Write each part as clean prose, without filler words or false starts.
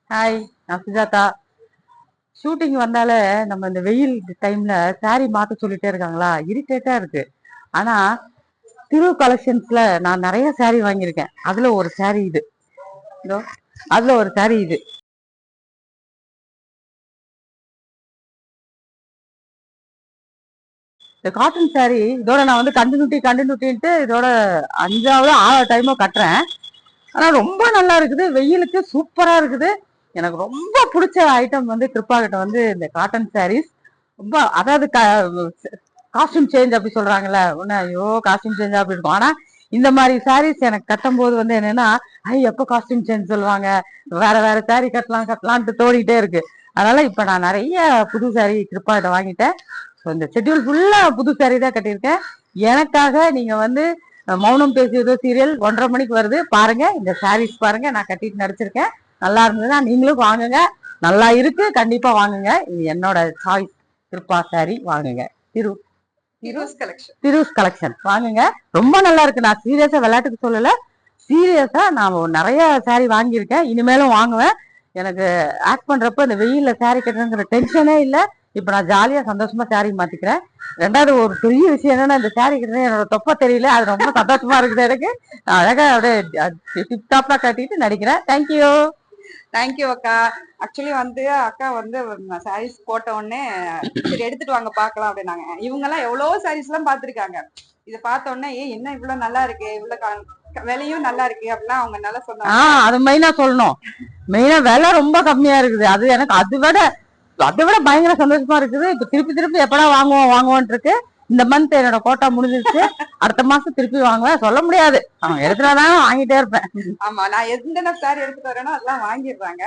Hi, நான் Sujatha. Shooting வந்தாலே நம்ம இந்த வெயில் டைம்ல saree மாத்த சொல்லிட்டே இருக்காங்களா, இரிட்டேட்டா இருக்கு. ஆனா திரு கலெக்ஷன்ஸ்ல நான் நிறைய saree வாங்கியிருக்கேன். அதுல ஒரு saree இது. இதோ அதுல ஒரு saree இது. இந்த காட்டன் saree இதோட நான் வந்து கண்டினியூட்டின்ட்டு இதோட 5வது 6வது டைமோ கட்டுறேன். ஆனா ரொம்ப நல்லா இருக்குது, வெயிலுக்கு சூப்பரா இருக்குது. எனக்கு ரொம்ப பிடிச்ச ஐட்டம் வந்து கிருப்பா கிட்ட வந்து இந்த காட்டன் சாரீஸ். ரொம்ப அதாவது காஸ்டியூம் சேஞ்ச் அப்படி சொல்றாங்கல்ல, ஒன்னு ஐயோ காஸ்டியூம் சேஞ்ச் அப்படி இருக்கும். ஆனா இந்த மாதிரி சாரீஸ் எனக்கு கட்டும் போது வந்து என்னன்னா, எப்போ காஸ்டியூம் சேஞ்ச் சொல்லுவாங்க, வேற வேற சாரீ கட்டலான்ட்டு தோடிட்டே இருக்கு. அதனால இப்ப நான் நிறைய புது சாரீ கிருப்பா கிட்ட வாங்கிட்டேன். இந்த ஷெட்யூல் ஃபுல்லா புது சாரீ தான் கட்டியிருக்கேன். எனக்காக நீங்க வந்து மௌனம் பேசியதோ சீரியல் 1:30 மணிக்கு வருது பாருங்க. இந்த சாரீஸ் பாருங்க, நான் கட்டிட்டு நடிச்சிருக்கேன். நல்லா இருந்ததுன்னா நீங்களும் வாங்குங்க. நல்லா இருக்கு, கண்டிப்பா வாங்குங்க. இது என்னோட சாய்ஸ். கிருப்பா சாரி வாங்குங்க. திரு திருஸ் கலெக்ஷன் வாங்குங்க. ரொம்ப நல்லா இருக்கு. நான் சீரியஸா விளையாட்டுக்கு சொல்லல, சீரியஸா நான் நிறைய சாரி வாங்கியிருக்கேன், இனிமேலும் வாங்குவேன். எனக்கு ஆக்ட் பண்றப்ப இந்த வெயில்ல சாரி கட்டுறதுங்கிற டென்ஷனே இல்லை. இப்ப நான் ஜாலியா சந்தோஷமா சாரி மாத்திக்கிறேன். ரெண்டாவது ஒரு பெரிய விஷயம் என்னன்னா, இந்த சாரி கட்டுறது என்னோட தொப்பை தெரியல, அது ரொம்ப சந்தோஷமா இருக்குது எனக்கு. நான் அழகா அப்படியே டிப் டாப்பா கட்டிட்டு நடிக்கிறேன். தேங்க்யூ. தேங்க்யூ அக்கா. ஆக்சுவலி வந்து அக்கா வந்து சாரீஸ் போட்ட உடனே சரி எடுத்துட்டு வாங்க பாக்கலாம் அப்படின்னாங்க. இவங்க எல்லாம் எவ்வளவு சாரீஸ் எல்லாம் பாத்துருக்காங்க. இத பார்த்த உடனே என்ன இவ்வளவு நல்லா இருக்கு, இவ்வளவு விலையும் நல்லா இருக்கு அப்படிலாம் அவங்க நல்லா சொன்னாங்க. அது மெயினா சொல்லணும். மெயினா விலை ரொம்ப கம்மியா இருக்குது. அது எனக்கு அதை விட பயங்கர சந்தோஷமா இருக்குது. இப்ப திருப்பி எப்படா வாங்குவோம் இருக்கு. இந்த மந்த் என்னோட கோட்டா முடிஞ்சிருச்சு. அடுத்த மாசம் திருப்பி வாங்குவேன். சொல்ல முடியாது, எடுத்துட்டாதான் வாங்கிட்டே இருப்பேன். ஆமா, நான் எந்த சாரி எடுத்துட்டு வரேனோ அதெல்லாம் வாங்கிடுறாங்க.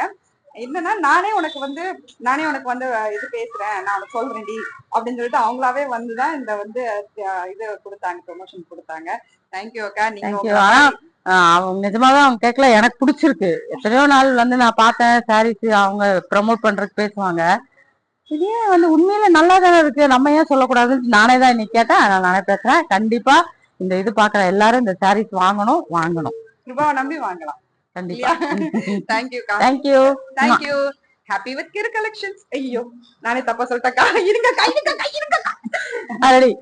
என்னன்னா நானே உனக்கு வந்து இது பேசுறேன், நான் உனக்கு சொல்றேன்டி அப்படின்னு சொல்லிட்டு அவங்களாவே வந்துதான் இந்த வந்து இது கொடுத்தாங்க, ப்ரொமோஷன் கொடுத்தாங்க. தேங்க்யூ அக்கா. நீங்க அவங்க நிஜமாவே அவங்க கேட்கல, எனக்கு பிடிச்சிருக்கு. எத்தனையோ நாள் வந்து நான் பார்த்தேன் சாரீஸ் அவங்க ப்ரமோட் பண்றதுக்கு பேசுவாங்க. இதே வந்து உண்மையில நல்லா தானே இருக்கு, நம்ம ஏன் சொல்லக்கூடாதுன்னு நானே தான் இன்னைக்கு கேட்டேன். அதனால நானே பேசுறேன். கண்டிப்பா இந்த இது பாக்குற எல்லாரும் இந்த சாரீஸ் வாங்கணும். கிருபாவை நம்பி வாங்கலாம். கண்டிப்பா. Thank you thank you. Thank you. Happy with கிரு கலெக்ஷன்ஸ். ஐயோ நானே தப்பா சொல்லிட்டேன்க்கா. இருங்க.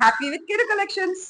ஹாப்பி வித் கிரு கலெக்ஷன்ஸ்.